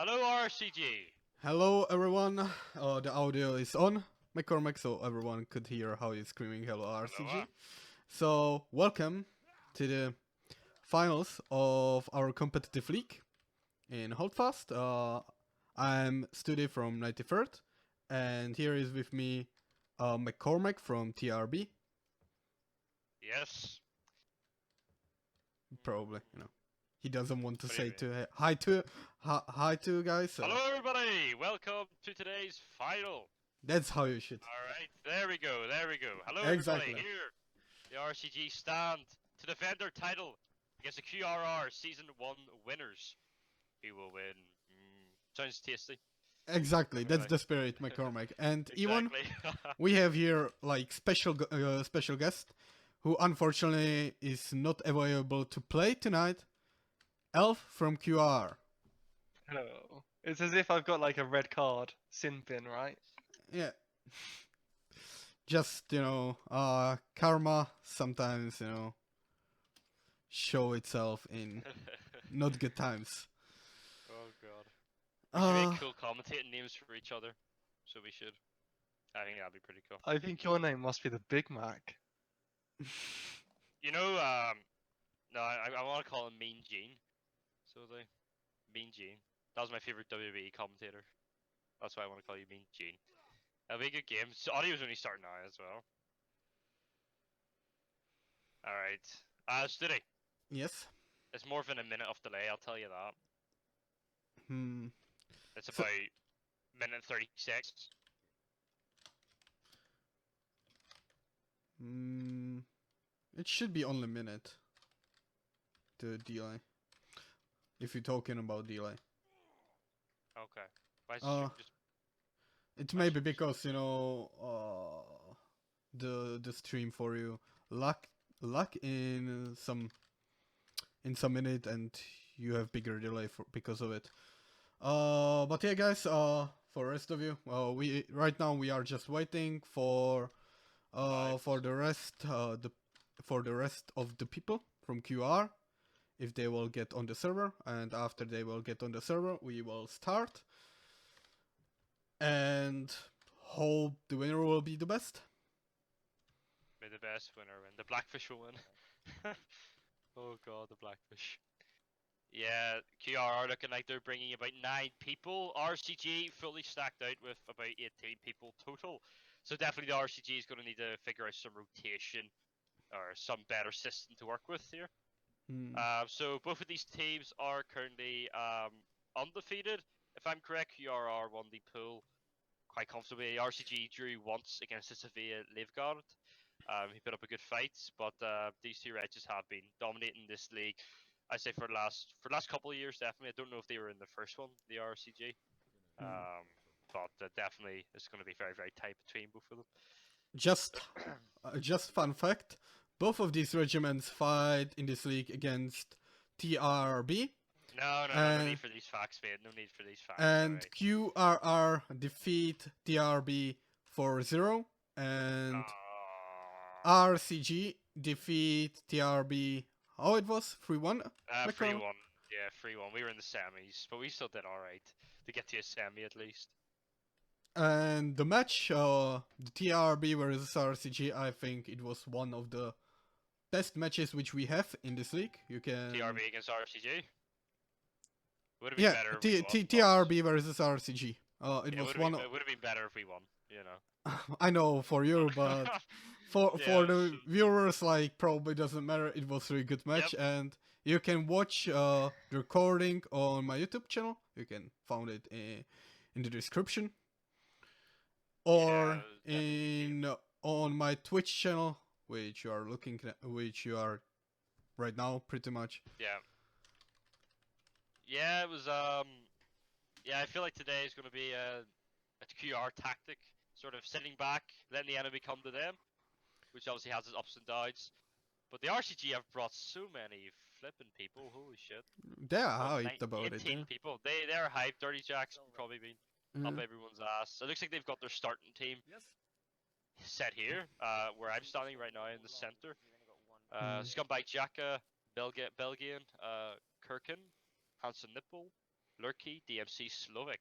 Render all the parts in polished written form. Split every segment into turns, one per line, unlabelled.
Hello, RRCG.
Hello everyone, the audio is on, McCormack, so everyone could hear how you're screaming hello
Hello.
RCG. So, welcome to the finals of our competitive league in Holdfast. I'm Stoody from 93rd, and here is with me McCormack from TRRB.
Yes.
Probably, he doesn't want to
What do you
say
mean?
hi to guys, so
Hello, everybody. Welcome to today's final.
that's how you should.
All right. There we go. There we go. Hello, everybody.
Exactly.
Here, the RRCG stand to defend their title against the QRR Season 1 winners. Who will win? Sounds tasty.
Exactly, that's
Anyway.
the spirit, McCormack. And even
Exactly.
we have here like special guest who unfortunately is not available to play tonight. Elf from QRR.
Hello. It's as if I've got like a red card, sin bin, right?
Yeah. Just, karma sometimes, show itself in not good times.
Oh, God. We should
Uh,
make cool commentating names for each other. So we should. I think that'd be pretty cool.
I think your name must be the Big Mac.
You know, no, I want to call him Mean Gene. So the Mean Gene. That was my favorite WWE commentator. That's why I want to call you Mean Gene. That'll be a good game. So audio's only starting now as well. Alright. Stoody.
yes.
It's more than a minute of delay, I'll tell you that.
Hmm.
It's
So-
about minute 36.
It should be only a minute. The delay. If you're talking about delay.
Okay. Why is
Uh,
it just
It may be because the stream for you luck in some minute and you have bigger delay because of it. But yeah, guys. For the rest of you, we right now we are just waiting for for the rest of the people from QR if they will get on the server, and after they will get on the server, we will start and hope the winner will be the best.
may the best winner win? The Blackfish will win. Oh god, the Blackfish. Yeah, QRR looking like they're bringing about 9 people. RCG fully stacked out with about 18 people total. So definitely the RCG is going to need to figure out some rotation or some better system to work with here.
Hmm.
So both of these teams are currently undefeated. If I'm correct, QRR won the pool quite comfortably. RCG drew once against the Sevilla Livgard. He put up a good fight, but these two Regis have been dominating this league. I say for the last couple of years, definitely. I don't know if they were in the first one, the RCG, but definitely it's going to be very very tight between both of them.
Just fun fact: both of these regiments fight in this league against TRRB.
No need for these facts, mate. No need for these facts.
And
right.
QRR defeat TRB 4-0, and RCG defeat TRB. Oh, it was 3-1.
3-1. Yeah, 3-1. We were in the semis, but we still did all right to get to a semi at least.
And the match, the TRB versus RCG, I think it was one of the best matches which we have in this league. You can
TRB against RCG. Would have been better if we won.
TRB versus RCG. It was one.
It would have been better if we won. You know.
I know for you, but for the viewers, like probably doesn't matter. It was a really good match, and you can watch the recording on my YouTube channel. You can find it in the description, or on my Twitch channel, which you are right now, pretty much.
Yeah. Yeah, it was yeah, I feel like today is going to be a QR tactic, sort of sitting back, letting the enemy come to them, which obviously has its ups and downs. But the RCG have brought so many flipping people, holy shit.
They are hyped about it.
18 people. They're hyped. Dirty Jack's probably been up everyone's ass. It looks like they've got their starting team set here, where I'm standing right now in the center. Scumbag Jacka, Belgian, Kirkin, Hansen Nipple, Lurky, DMC Slovak,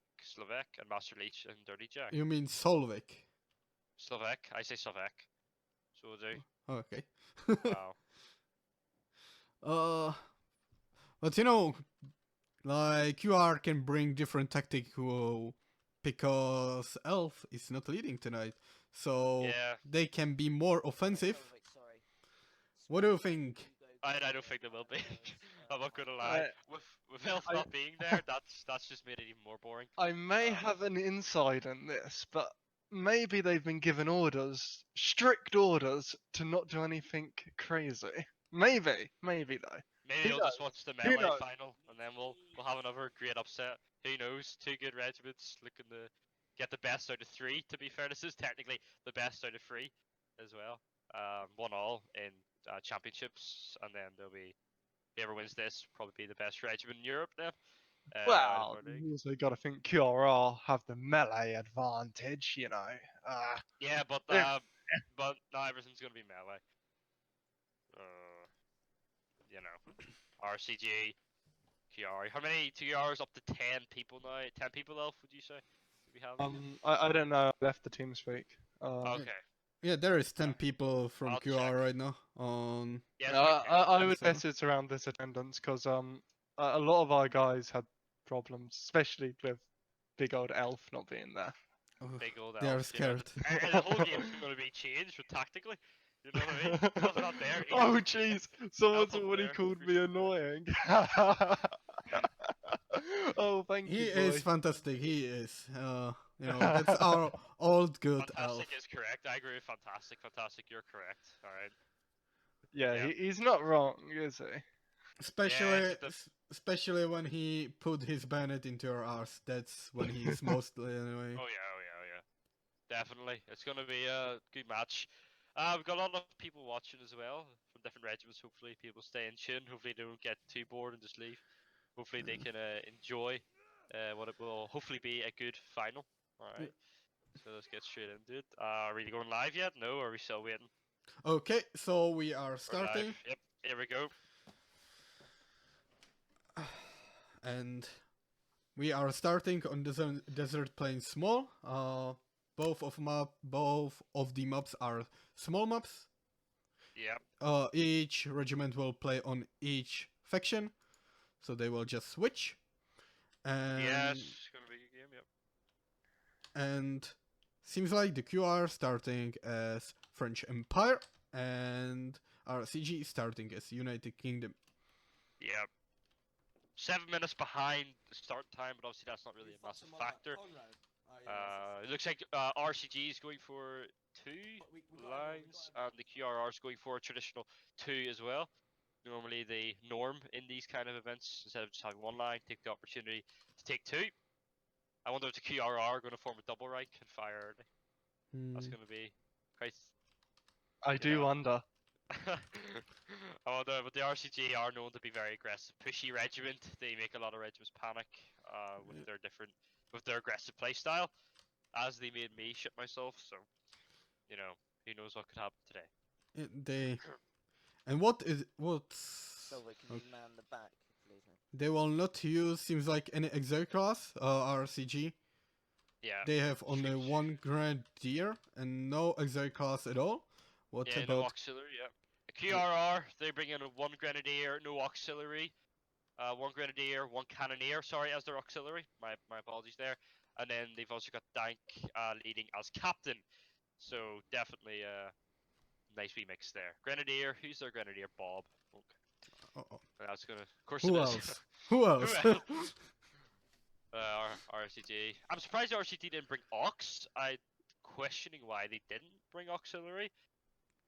and Master Leech and Dirty Jack.
You mean Solvik?
Slovak, I say Slovak. So do.
Okay.
Wow.
But you know, like QR can bring different tactic because Elf is not leading tonight, so
Yeah.
they can be more offensive. What do you think?
I don't think they will be. I'm not gonna lie. With Elf
I-
not being there, that's just made it even more boring.
I may have an insight on this, but maybe they've been given orders, strict orders, to not do anything crazy. Maybe though.
Maybe
Who
we'll just watch the
Who
melee
knows?
final, and then we'll have another great upset. Who knows? Two good regiments looking to get the best out of three. To be fair, this is technically the best out of three as well. 1-1 in championships, and then there'll be whoever wins this probably be the best regiment in Europe then.
Well,
I think.
you also got to think QRR have the melee advantage, you know.
Yeah, but
Yeah.
not everything's gonna be melee. You know, RCG, QRR. How many TRs up to 10 people now? 10 people, Elf, would you say? Do we have?
I don't know. I left the team speak.
Okay.
Yeah, there is 10 people from
I'll
QR
check.
right now on.
Yeah,
I would
so-
bet it's around this attendance because a lot of our guys had problems, especially with big old Elf not being there.
big old
They are
Elf.
scared.
And the whole game's going to be changed tactically. You know what I mean? Elf's not there.
Oh jeez, someone's
Elf up
already
there,
called
for
me
sure.
annoying. Oh, thank
He
you,
is
boy.
fantastic. He is. You know, that's our old good Elf.
Fantastic is correct. I agree with fantastic. Fantastic, you're correct. All right.
Yeah,
Yeah.
he's not wrong, is he?
Especially,
the-
especially when he put his bayonet into your arse. That's when he's mostly anyway.
Oh yeah. Definitely. It's going to be a good match. We've got a lot of people watching as well from different regiments. Hopefully, people stay in tune. Hopefully, they don't get too bored and just leave. Hopefully, they can enjoy what it will hopefully be a good final. All right. So let's get straight into it. Are we going live yet? No. Or are we still waiting?
Okay, so we are
We're
starting,
live. Yep. Here we go.
and we are starting on desert plain small. Both of the maps are small maps.
Yep.
Each regiment will play on each faction, so they will just switch. And
Yes. It's going to be a good game. Yep.
and seems like the QR starting as French Empire and RRCG starting as United Kingdom.
Yep. 7 minutes behind the start time, but obviously that's not really a massive factor. It looks like RCG is going for 2 lines, and the QRR is going for a traditional 2 as well. Normally the norm in these kind of events, instead of just having 1 line, take the opportunity to take 2. I wonder if the QRR are going to form a double rank and fire early. That's going to be quite...
I do
Yeah.
wonder.
I wonder, but the RCG are known to be very aggressive, pushy regiment. They make a lot of regiments panic with their aggressive playstyle, as they made me shit myself. So, you know, who knows what could happen today.
What's
So can you man the back, please?
they will not use seems like any exile class RCG.
Yeah.
They have only
Strange.
1 grenadier and no exile class at all. What
Yeah, no
about
auxiliary. Yeah. The QRR, they bring in 1 grenadier, no auxiliary. 1 grenadier, 1 cannoneer. Sorry, as their auxiliary. My apologies there. And then they've also got Dank leading as captain. So definitely a nice wee mix there. Grenadier, who's their grenadier? Bob. Okay.
Uh-oh.
That's gonna. Of course
Who
it is.
else? Who else?
Who else? RCG. I'm surprised RCG didn't bring Ox. I'm questioning why they didn't bring auxiliary.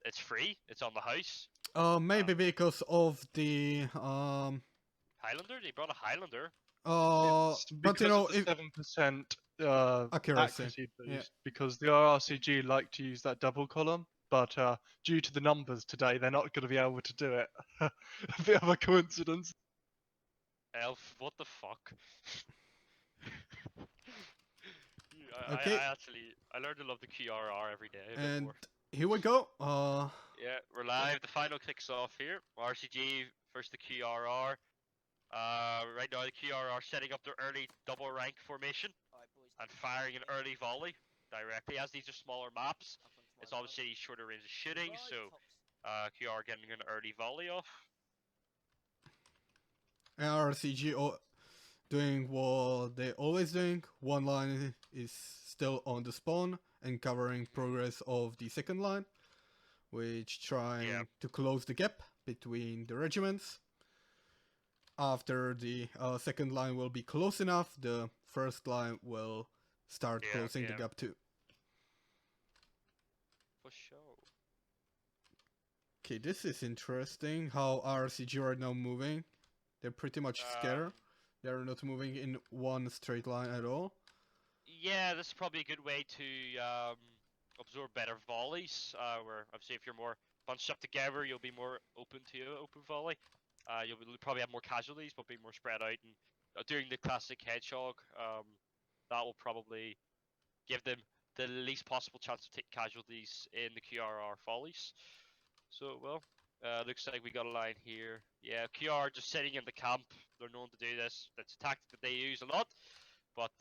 It's free. It's on the house.
Maybe because of the
Highlander. They brought a Highlander.
but you know,
it's a 7%
accuracy.
boost,
Yeah.
because the RRCG like to use that double column, but due to the numbers today, they're not going to be able to do it. A bit of a coincidence.
Elf, what the fuck?
Okay.
I learned to love the QRR every day. a bit
And
more.
here we go.
Yeah, we're live. The final kicks off here. RCG versus the QRR. Right now the QRR are setting up their early double rank formation
Alright, boys.
and
take it
firing an
easy.
early volley directly. As these are smaller maps,
Up onto my
it's
right.
obviously shorter range of shooting,
Right,
so
tops.
QRR getting an early volley off.
RRCG doing what they always doing. One line is still on the spawn and covering progress of the second line, which trying to close the gap between the regiments. After the second line will be close enough, the first line will start closing the gap too.
For sure.
Okay, this is interesting how RRCG right now moving. They're pretty much scared. They're not moving in one straight line at all.
Yeah, this is probably a good way to absorb better volleys. Where obviously if you're more bunched up together, you'll be more open to open volley. You'll probably have more casualties, but be more spread out. And doing the classic hedgehog, that will probably give them the least possible chance to take casualties in the QRR volleys. So it will. Looks like we got a line here. Yeah, QRR just sitting in the camp. They're known to do this. That's a tactic that they use a lot. But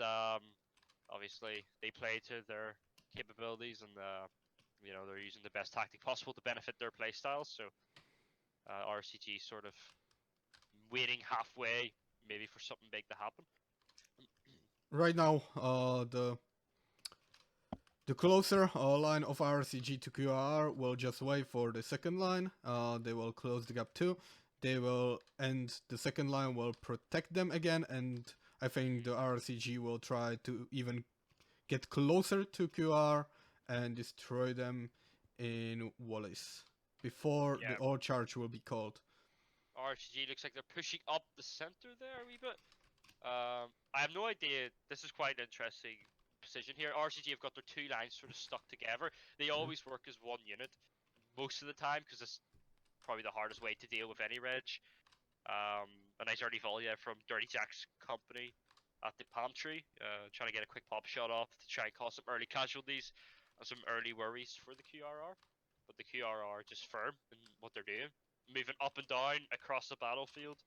obviously they play to their capabilities, and you know, they're using the best tactic possible to benefit their playstyles. So RCG sort of waiting halfway, maybe for something big to happen.
Right now, the closer line of RRCG to QRR will just wait for the second line. They will close the gap too. They will, and the second line will protect them again, and I think the RRCG will try to even get closer to QR and destroy them in volleys before the all charge will be called.
RRCG looks like they're pushing up the center there a wee bit. I have no idea. This is quite an interesting position here. RCG have got their two lines sort of stuck together. They always work as one unit most of the time because it's probably the hardest way to deal with any reg. A nice early volley from Dirty Jack's company at the palm tree, trying to get a quick pop shot off to try and cause some early casualties and some early worries for the QRR. But the QRR are just firm in what they're doing, moving up and down across the battlefield.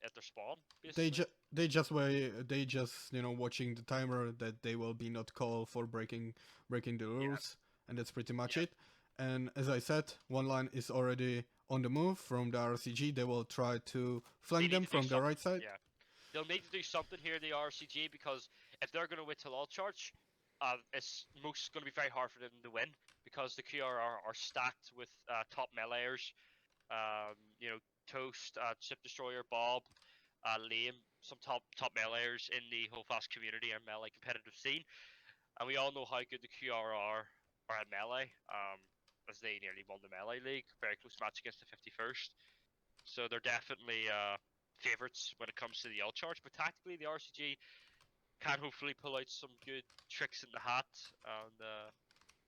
At their spawn, basically.
They just watching the timer that they will be not called for breaking the rules, and that's pretty much it. And as I said, one line is already on the move from the RCG. They will try to flank them from the right side.
Yeah, they'll need to do something here, the RCG, because if they're going to wait till all charge, it's most going to be very hard for them to win because the QRR are stacked with top meleeers. You know, Toast, Ship Destroyer, Bob, Liam, some top meleeers in the Holdfast community and melee competitive scene, and we all know how good the QRR are at melee. As they nearly won the melee league, very close match against the 51st. So they're definitely favourites when it comes to the ult charge. But tactically, the RCG can hopefully pull out some good tricks in the hat and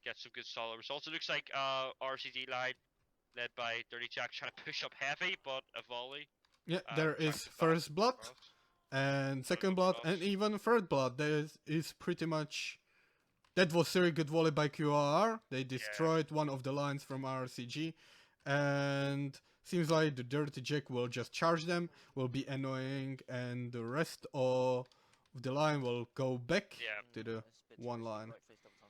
get some good solid results. It looks like RCG line led by Dirty Jack trying to push up heavy, but a volley.
Yeah, there is first blood and second blood and even third blood. There is pretty much. That was very good volley by QRR. They destroyed one of the lines from RRCG, and seems like the Dirty Jack will just charge them, will be annoying, and the rest of the line will go back to the one line.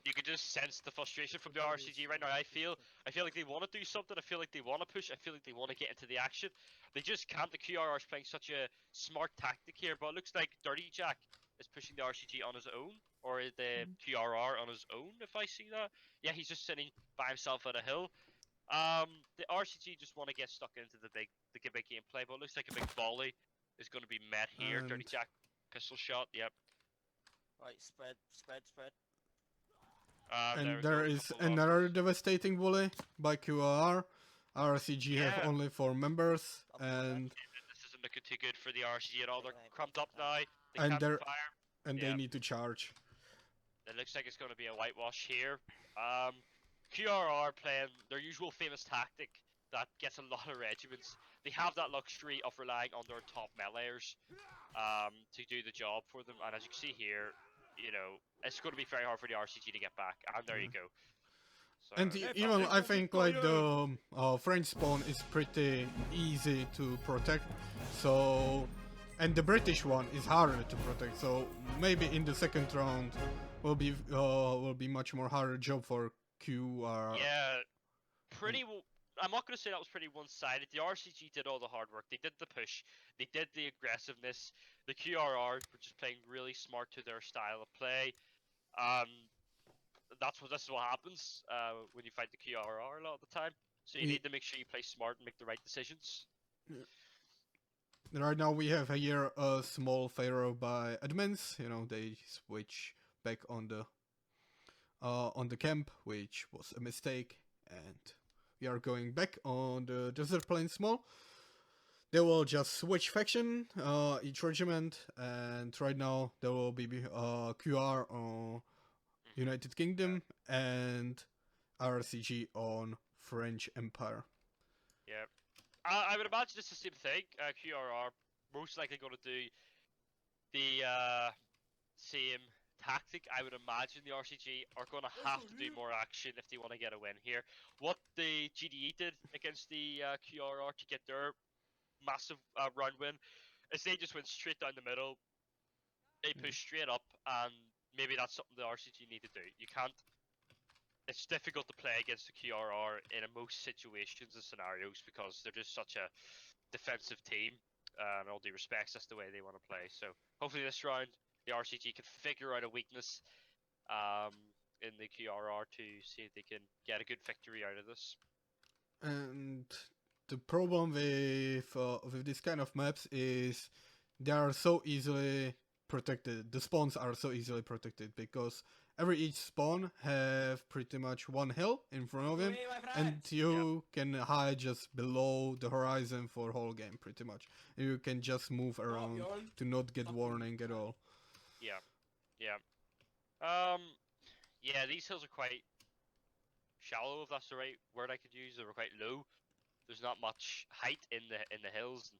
You can just sense the frustration from the RCG right now. I feel like they want to do something. I feel like they want to push. I feel like they want to get into the action. They just can't. The QRR is playing such a smart tactic here, but it looks like Dirty Jack is pushing the RCG on his own, or the QRR on his own, if I see that. Yeah, he's just sitting by himself at a hill. The RCG just want to get stuck into the big gameplay, but it looks like a big volley is going to be met here. Dirty Jack pistol shot, yep.
Right, spread.
And there is another devastating volley by QRR. RRCG have only 4 members, and
this isn't looking too good for the RCG at all. They're crumped up now.
They need to charge.
It looks like it's going to be a whitewash here. QRR playing their usual famous tactic that gets a lot of regiments. They have that luxury of relying on their top meleeers to do the job for them. And as you can see here, you know, it's going to be very hard for the RCG to get back. And there you go. So
And even I think like the French spawn is pretty easy to protect, so and the British one is harder to protect. So maybe in the second round will be much more harder job for QRR.
yeah, I'm not going to say that was pretty one-sided. The RCG did all the hard work. They did the push. They did the aggressiveness. The QRR were just playing really smart to their style of play. This is what happens when you fight the QRR a lot of the time. So you need to make sure you play smart and make the right decisions.
Right now we have here a small failure by admins. You know, they switch back on the camp, which was a mistake, and we are going back on the desert plain small. They will just switch faction, each regiment, and right now there will be QR on United Kingdom and RRCG on French Empire.
Yeah. I would imagine it's the same thing. QRR most likely going to do the same tactic. I would imagine the RCG are going to have to do more action if they want to get a win here. What the GDE did against the QRR to get their massive round win is they just went straight down the middle. They pushed straight up, and maybe that's something the RCG need to do. You can't. It's difficult to play against the QRR in most situations and scenarios because they're just such a defensive team. And all due respects, that's the way they want to play. So hopefully this round the RCG can figure out a weakness in the QRR to see if they can get a good victory out of this.
And the problem with this kind of maps is they are so easily protected. The spawns are so easily protected because each spawn have pretty much one hill in front of him, and you can hide just below the horizon for whole game pretty much. And you can just move around to not get warning at all.
Yeah. Yeah, these hills are quite shallow, if that's the right word I could use. They were quite low. There's not much height in the hills.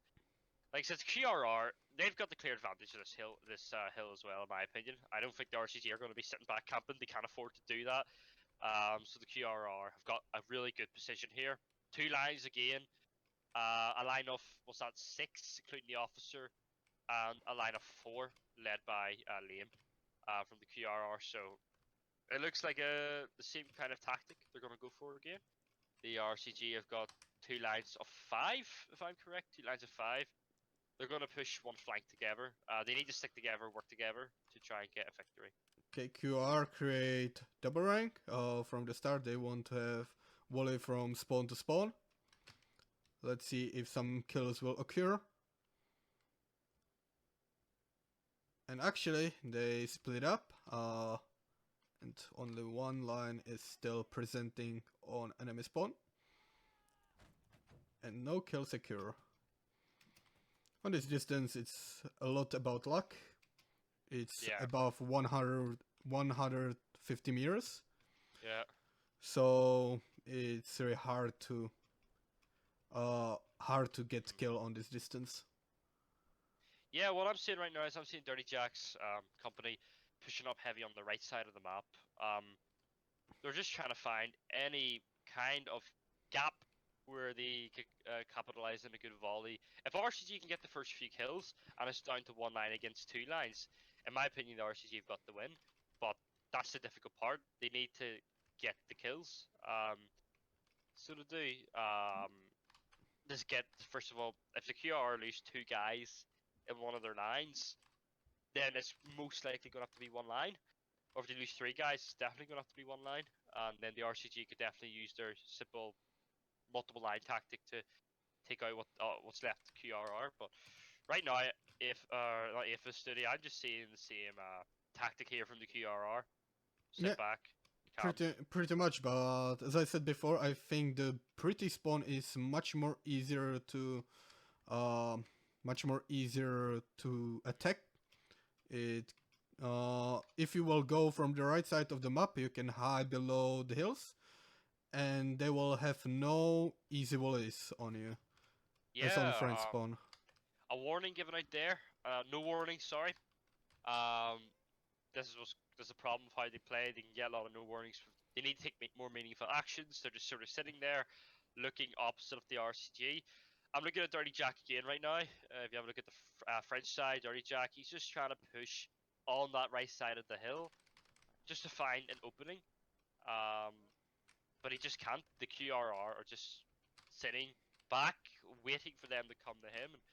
Like I said, QRR, they've got the clear advantage of this hill as well, in my opinion. I don't think the RCG are going to be sitting back camping. They can't afford to do that. So the QRR have got a really good position here. Two lines again. A line of, what's that, 6, including the officer, and a line of 4, led by Liam from the QRR. So it looks like the same kind of tactic they're going to go for again. The RCG have got 2 lines of 5, if I'm correct. 2 lines of 5. They're going to push one flank together. They need to stick together, work together to try and get a victory.
Okay, QR create double rank. From the start, they want to have volley from spawn to spawn. Let's see if some kills will occur. And actually, they split up. And only one line is still presenting on enemy spawn. And no kills occur. On this distance, it's a lot about luck. It's above 150 meters.
Yeah.
So it's very hard to get kill on this distance.
Yeah, what I'm seeing right now is I'm seeing Dirty Jack's company pushing up heavy on the right side of the map. They're just trying to find any kind of gap where they could capitalize on a good volley. If RCG can get the first few kills and it's down to 1 line against 2 lines, in my opinion, the RCG have got the win. But that's the difficult part. They need to get the kills. So to do, just get, first of all, if the QRR lose 2 guys in one of their lines, then it's most likely going to have to be 1 line. Or if they lose 3 guys, it's definitely going to have to be 1 line. And then the RCG could definitely use their simple multiple line tactic to take out what's left of QRR. But right now, not if it's Stoody, I'm just seeing the same tactic here from the QRR. Sit back.
Pretty much, but as I said before, I think the pretty spawn is much more easier to attack. If you will go from the right side of the map, you can hide below the hills, and they will have no easy volleys on you.
Yeah.
As on French spawn.
A warning given out there. No warning, sorry. This is a problem with how they play. They can get a lot of no warnings they need to take more meaningful actions. They're just sort of sitting there, looking opposite of the RCG. I'm looking at Dirty Jack again right now. If you have a look at the French side, Dirty Jack, he's just trying to push on that right side of the hill, just to find an opening. But he just can't. The QRR are just sitting back, waiting for them to come to him. And,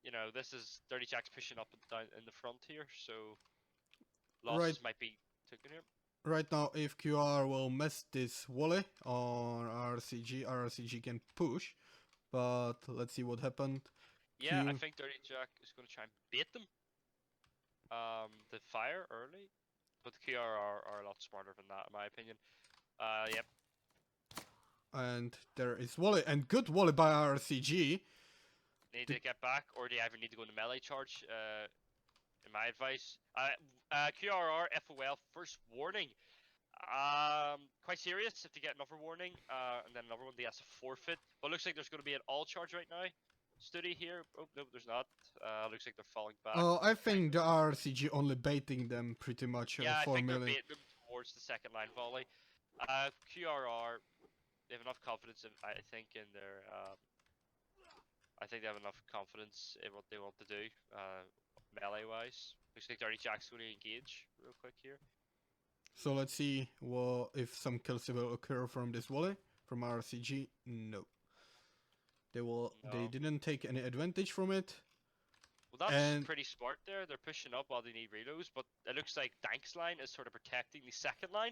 you know, this is Dirty Jack's pushing up and down in the front here, so losses might be taken here.
Right now, if QR will miss this volley on RRCG can push, but let's see what happened.
Yeah, I think Dirty Jack is going to try and bait them. The fire early, but the QRR are a lot smarter than that, in my opinion. Yep.
And there is volley, and good volley by RRCG.
Need to get back, or they either need to go into melee charge. In my advice, QRR FOL first warning. Quite serious if they get another warning, and then another one they has to forfeit. But looks like there's going to be an all charge right now. Stoody here. Oh no, there's not. Looks like they're falling back.
I think the RRCG only baiting them pretty much
yeah, I
for
think
melee.
they're baiting them towards the second line volley. QRR, they have enough confidence in, I think, in their. I think they have enough confidence in what they want to do, melee wise. Looks like Dirty Jack's going to engage real quick here.
So let's see if some kills will occur from this volley from RRCG. No. They didn't take any advantage from it.
Well, that's pretty smart there. They're pushing up while they need reloads, but it looks like Dank's line is sort of protecting the second line,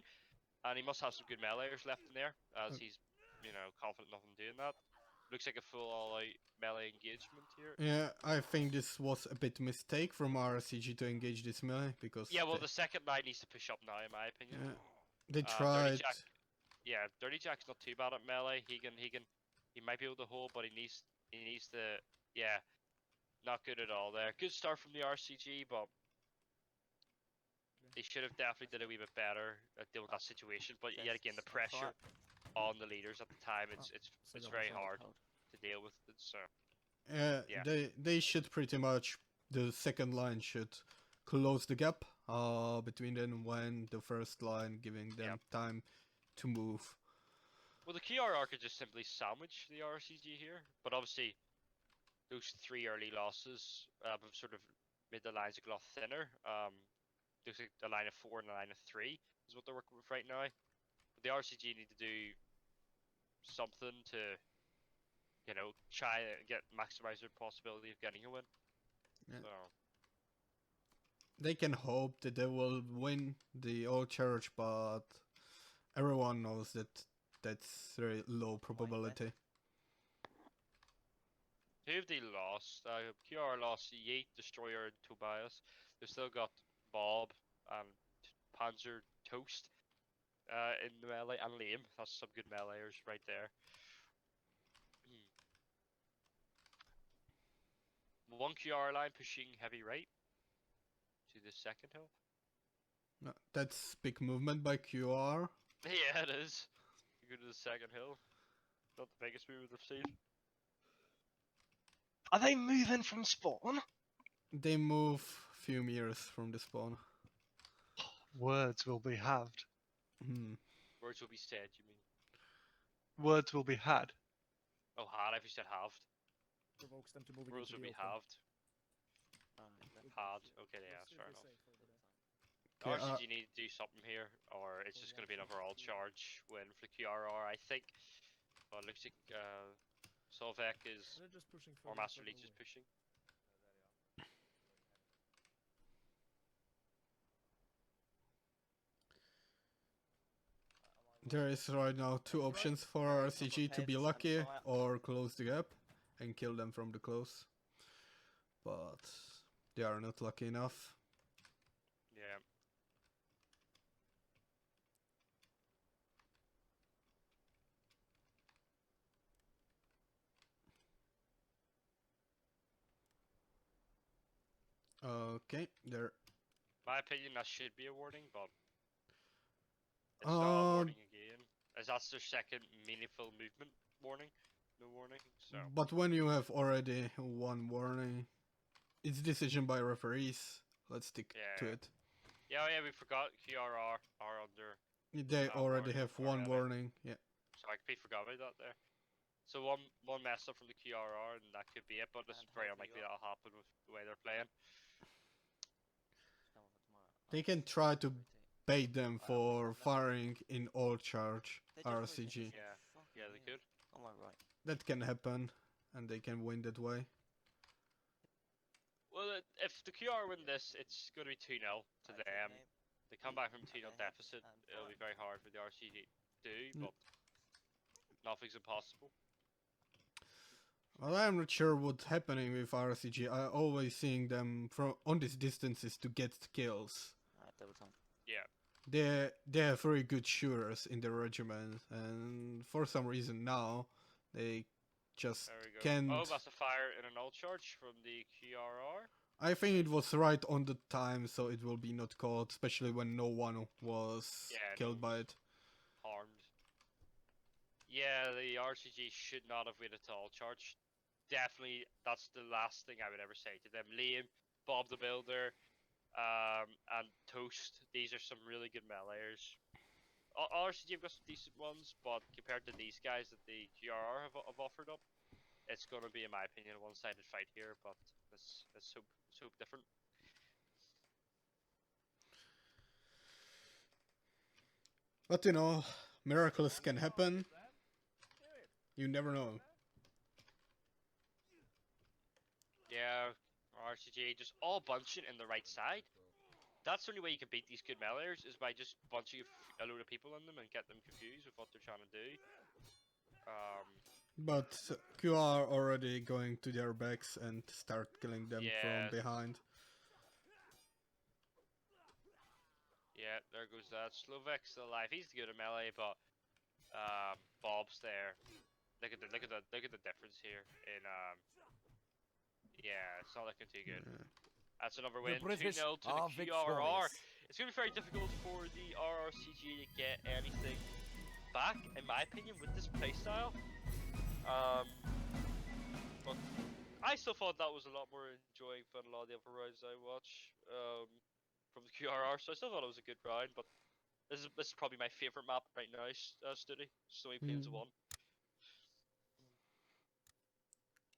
and he must have some good meleeers left in there, as he's, you know, confident enough in doing that. Looks like a full all-out melee engagement here.
Yeah, I think this was a bit mistake from RRCG to engage this melee, because...
Yeah, well, the second line needs to push up now, in my opinion.
Yeah, they tried...
Dirty Jack's not too bad at melee. He might be able to hold, but he needs to... Yeah, not good at all there. Good start from the RCG, but... They should have definitely did a wee bit better at dealing with that situation, but yet again, the pressure on the leaders at the time, it's very hard to deal with it, so... Yeah.
They should pretty much... The second line should close the gap between them when the first line, giving them time to move.
Well, the QRR could just simply sandwich the RRCG here, but obviously those 3 early losses have sort of made the lines a lot thinner. Looks like a line of 4 and a line of 3 is what they're working with right now. But the RCG need to do something to, you know, try and maximize their possibility of getting a win.
Yeah.
So.
They can hope that they will win the all charge, but everyone knows that that's very low probability.
Who have they lost? QR lost Yeet, Destroyer, and Tobias. They've still got Bob and Panzer Toast in the melee, and Liam. That's some good meleeers right there. One QR line pushing heavy right to the second hill.
No, that's big movement by QR.
Yeah, it is. You go to the second hill. Not the biggest move I've seen.
Are they moving from spawn?
They move few meters from the spawn.
Words will be halved.
Words will be said, you mean?
Words will be had.
Oh, had, if you said halved.
Provokes them to move
Words will be halved. Had, okay, yeah, that's fair enough. RCG need to do something here, or it's just going to be an overall charge win for the QRR, I think. Well, it looks like Solvek is, or Master Leech is pushing.
There is right now 2 options for RCG to be lucky or close the gap and kill them from the close. But they are not lucky enough.
Yeah.
Okay, there.
My opinion, that should be a warning, but it's not a warning again, as that's their second meaningful movement warning. No warning, so.
But when you have already 1 warning, it's decision by referees. Let's stick to it.
Yeah, we forgot QRR are under
They already have one warning. Yeah.
So I completely forgot about that there. So one mess up from the QRR and that could be it, but it's
And
very
hopefully
unlikely
you're-
that'll happen with the way they're playing.
Come on for tomorrow.
They
Oh,
can
it's
try to
rotate.
bait them
Alright,
for
let's-
firing in all charge
They just rotate
RRCG.
this
Yeah.
one. Fucking
Yeah, they
hell.
could.
Oh my right.
That can happen, and they can win that way.
Well, if the QR win this, it's going to be 2-0 to
Right,
them.
teammate.
They come back from 2-0
Okay,
deficit.
and
It'll be
fire.
very hard for the RCG to do,
Mm.
but nothing's impossible.
Well, I'm not sure what's happening with RRCG. I always seeing them from on these distances to get kills.
Alright, double time.
Yeah.
They are very good shooters in the regiment, and for some reason now they just
There we go.
can't.
Oh, that's a fire in an old charge from the QRR.
I think it was right on the time, so it will be not caught, especially when no one was
Yeah,
killed
no
by
one's
it.
harmed. Yeah, the RCG should not have waited to all charge. Definitely, that's the last thing I would ever say to them. Liam, Bob the Builder, and Toast. These are some really good meleeers. RCG have got some decent ones, but compared to these guys that the QRR have offered up, it's going to be, in my opinion, a one-sided fight here. But let's hope different.
But you know, miracles can happen. You never know.
Yeah, RCG just all bunching in the right side. That's the only way you can beat these good meleeers is by just bunching a load of people in them and get them confused with what they're trying to do.
But QR already going to their backs and start killing them
Yeah.
from behind.
Yeah, there goes that. Slovak's still alive. He's good at melee, but Bob's there. Look at the difference here. In yeah, it's not looking too good.
Yeah.
That's another
The
win. 2-0
British
to
are
the QRR.
victorious.
It's gonna be very difficult for the RRCG to get anything back, in my opinion, with this playstyle. But I still thought that was a lot more enjoying than a lot of the other rounds I watch from the QRR. So I still thought it was a good round, but this is probably my favorite map right now, Stoody. Snowy Plains
Mm.
1.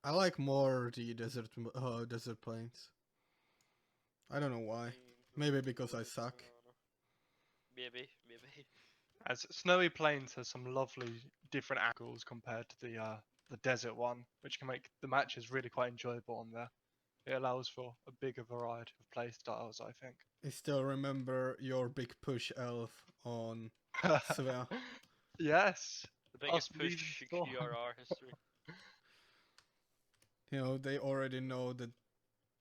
I like more the desert plains. I don't know why. Maybe because I suck.
Maybe.
As Snowy Plains has some lovely different angles compared to the desert one, which can make the matches really quite enjoyable on there. It allows for a bigger variety of play styles, I think.
I still remember your big push elf on Svea.
Yes.
The biggest
Us leading
push in
storm.
QRR history.
You know, they already know that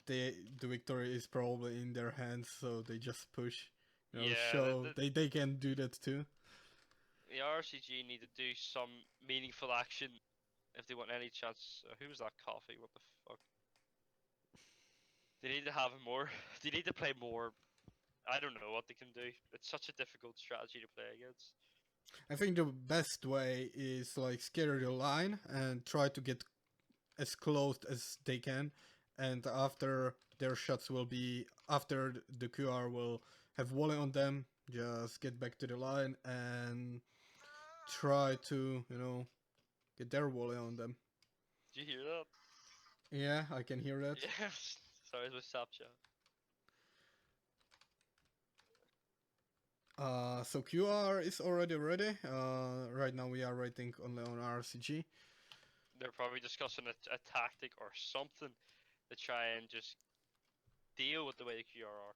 the victory is probably in their hands, so they just push. You know,
Yeah,
show they can do that too.
The RRCG need to do some meaningful action if they want any chance. Who was that coffee? What the fuck? They need to have more. They need to play more. I don't know what they can do. It's such a difficult strategy to play against.
I think the best way is like scare the line and try to get as close as they can, and after their shots will be after the QR will have volley on them, just get back to the line and try to, you know, get their volley on them.
Did you hear that?
Yeah, I can hear that.
Yes. Sorry, it was Snapchat.
So QR is already ready. Right now we are waiting only on RCG.
They're probably discussing a tactic or something to try and just deal with the way the QRR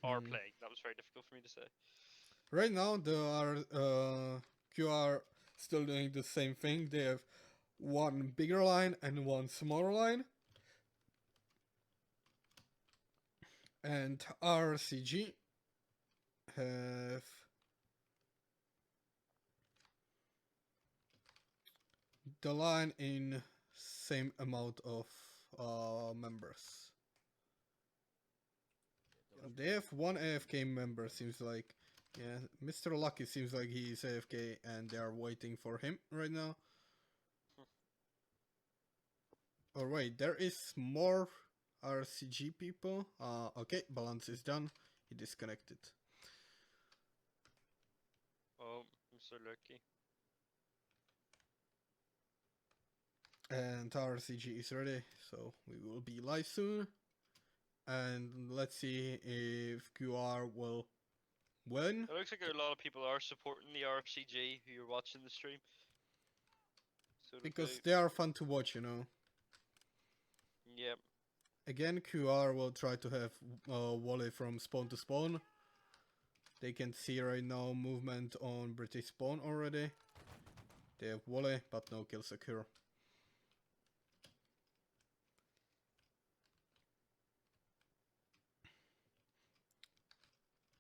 are
Mm.
playing. That was very difficult for me to say.
Right now the QR still doing the same thing. They have one bigger line and one smaller line. And RCG have the line in same amount of members. They have one AFK member, seems like. Yeah, Mr. Lucky seems like he is AFK and they are waiting for him right now. Or wait, there is more RCG people. Okay, balance is done. He disconnected.
Oh, Oh, I'm so lucky.
And RRCG is ready, so we will be live soon. And let's see if QR will win.
It looks like a lot of people are supporting the RRCG who are watching the stream. So
Because they are fun to watch, you know.
Yep.
Again, QR will try to have volley from spawn to spawn. They can see right now movement on British spawn already. They have volley, but no kills occur.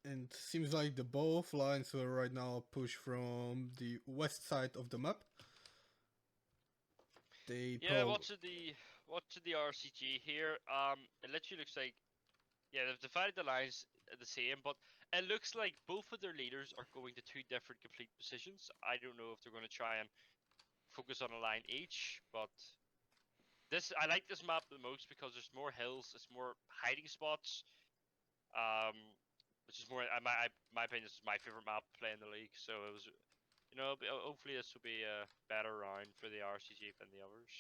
And seems like the both lines will right now push from the west side of the map. They
What's the RCG here? It literally looks like they've divided the lines the same, but it looks like both of their leaders are going to two different complete positions. I don't know if they're going to try and focus on a line each, but I like this map the most because there's more hills, it's more hiding spots. Which is more, my opinion, this is my favorite map to play in the league. So it was, hopefully this will be a better round for the RCG than the others.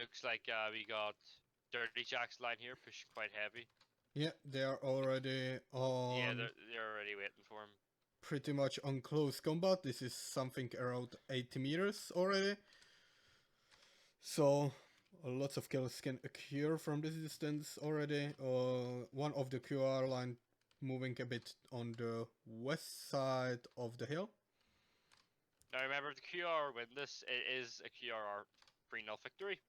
Looks like we got Dirty Jack's line here pushing quite heavy.
Yeah, they are already on.
Yeah, they're already waiting for him.
Pretty much on close combat. This is something around 80 meters already. So lots of kills can occur from this distance already. One of the QR line moving a bit on the west side of the hill.
Now remember, if the QRR win this, it is a QRR 3-0 victory.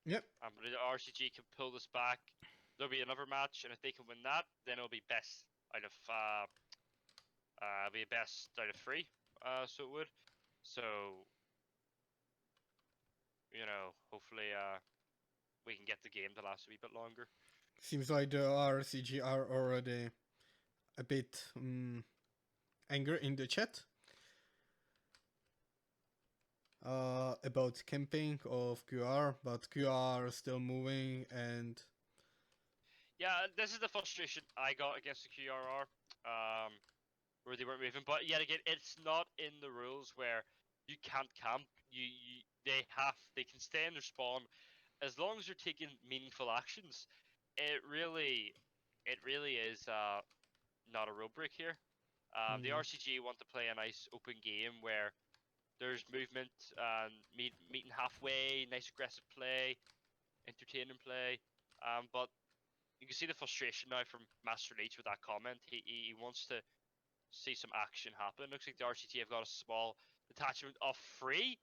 Yep.
But the RCG can pull this back. There'll be another match, and if they can win that, then it'll be best out of three. So it would. So hopefully we can get the game to last a wee bit longer.
Seems like the RRCG are already a bit angry in the chat about camping of QR, but QR is still moving. And
yeah, this is the frustration I got against the QRR, where they weren't moving. But yet again, it's not in the rules where you can't camp. They can stay in their spawn as long as you're taking meaningful actions. It really is not a rule break here. The RCG want to play a nice open game where there's movement and meeting halfway, nice aggressive play, entertaining play. But you can see the frustration now from Master Leech with that comment. He wants to see some action happen. Looks like the RCT have got a small detachment of 3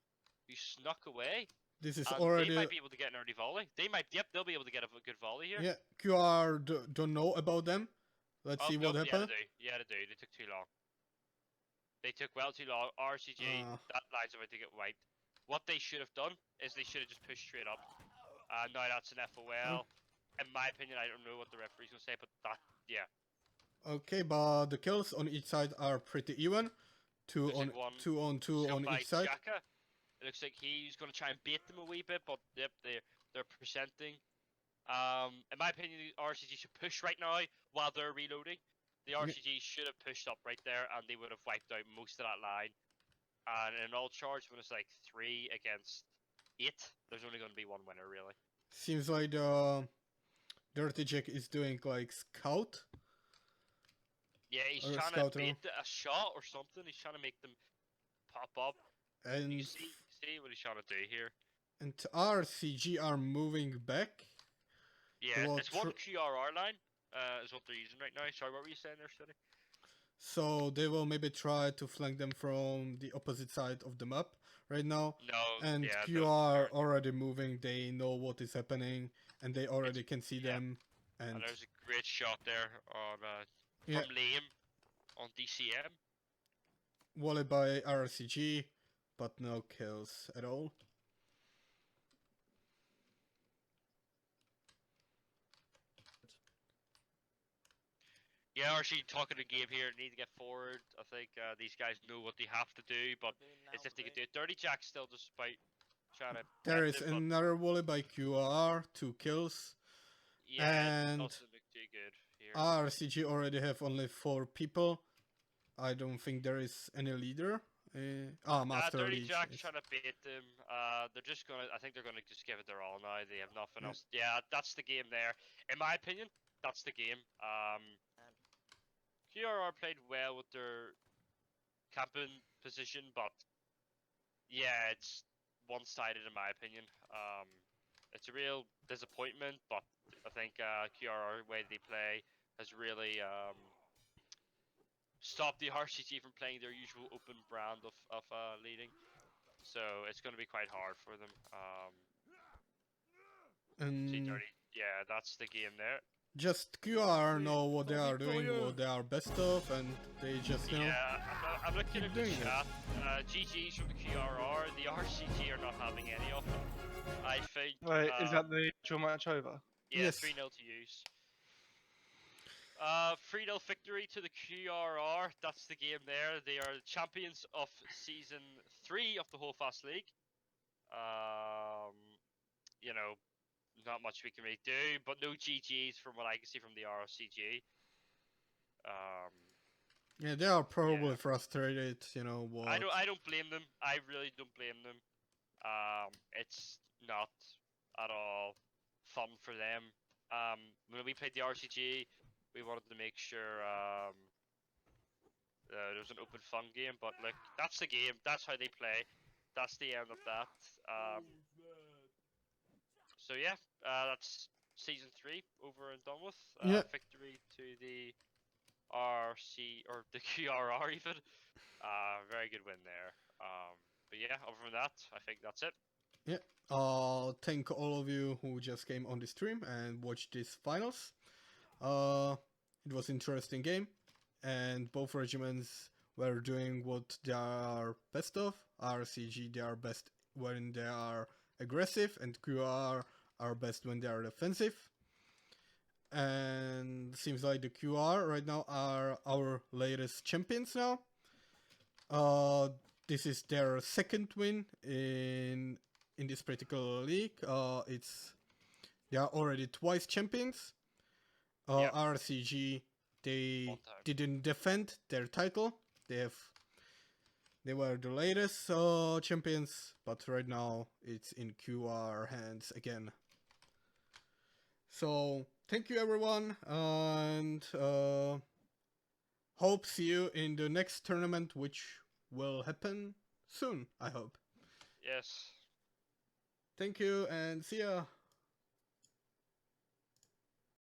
who snuck away.
this is
And
already.
they might be able to get an early volley. They'll be able to get a good volley here.
Yeah, QR don't know about them. Let's see what happened.
Yeah, they do. They took too long. They took well too long. RCG, that line's about to get wiped. What they should have done is they should have just pushed straight up. Now that's an FOL. In my opinion, I don't know what the referee's going to say, but yeah.
Okay, but the kills on each side are pretty even. Two on two on each side.
Xhaka. It looks like he's going to try and bait them a wee bit, but yep, they're presenting. In my opinion, the RCG should push right now while they're reloading. The RCG should have pushed up right there, and they would have wiped out most of that line. And in an all charge, when it's like 3 against 8, there's only going to be one winner, really.
Seems like Dirty Jack is doing like scout.
Yeah, he's trying to bait a shot or something. He's trying to make them pop up.
And
you see what he's trying to do here.
And RCG are moving back.
Yeah, it's one QRR line. Is what they're using right now. Sorry, what were you saying there, Stoody?
So they will maybe try to flank them from the opposite side of the map right now.
No,
and
yeah,
QR already moving. They know what is happening, and they already can see them. And
there's a great shot there on from Liam on DCM.
Volley by RRCG, but no kills at all.
Yeah, RC talking the game here, need to get forward. I think these guys know what they have to do, but as if they could do it. Dirty Jack still just about trying to.
There is another volley by QRR, 2 kills.
Yeah,
and
doesn't look too good here.
RRCG already have only 4 people. I don't think there is any leader. Master
Dirty
League.
Jack's
is-
trying to bait them. They're just gonna. I think they're gonna just give it their all now. They have nothing else. Yeah, that's the game there. In my opinion, that's the game. QRR played well with their camping position, but yeah, it's one-sided in my opinion. It's a real disappointment, but I think QRR way they play has really stopped the RCG from playing their usual open brand of leading. So it's going to be quite hard for them. See,
And
Dirty. Yeah, that's the game there.
just QR know what they are doing, what they are best of, and they just, you know,
Yeah, I'm looking
keep
at the
doing it.
chat. GG's from the QRR. The RCG are not having any of it. I think.
Wait, is that the actual match over?
Yeah,
Yes.
3-0 to use. 3-0 victory to the QRR. That's the game there. They are champions of season 3 of the Holdfast League. You know, not much we can really do, but no GGs from what I can see from the RRCG.
Yeah, they are probably
Yeah.
frustrated, you know, what...
I don't blame them. I really don't blame them. It's not at all fun for them. When we played the RCG, we wanted to make sure there was an open fun game, but look, that's the game. That's how they play. That's the end of that. So yeah, that's season 3 over and done with.
Yeah.
Victory to the RC or the QRR even. Very good win there. But yeah, other than that, I think that's it.
Thank all of you who just came on the stream and watched these finals. It was interesting game, and both regiments were doing what they are best of. RCG, they are best when they are aggressive, and QR are best when they are defensive. And seems like the QR right now are our latest champions now. This is their second win in this particular league. They are already twice champions.
Yep.
RCG, they
One time.
didn't defend their title. They were the latest champions, but right now it's in QR hands again. So thank you everyone, and hope see you in the next tournament, which will happen soon, I hope.
Yes.
Thank you and see ya.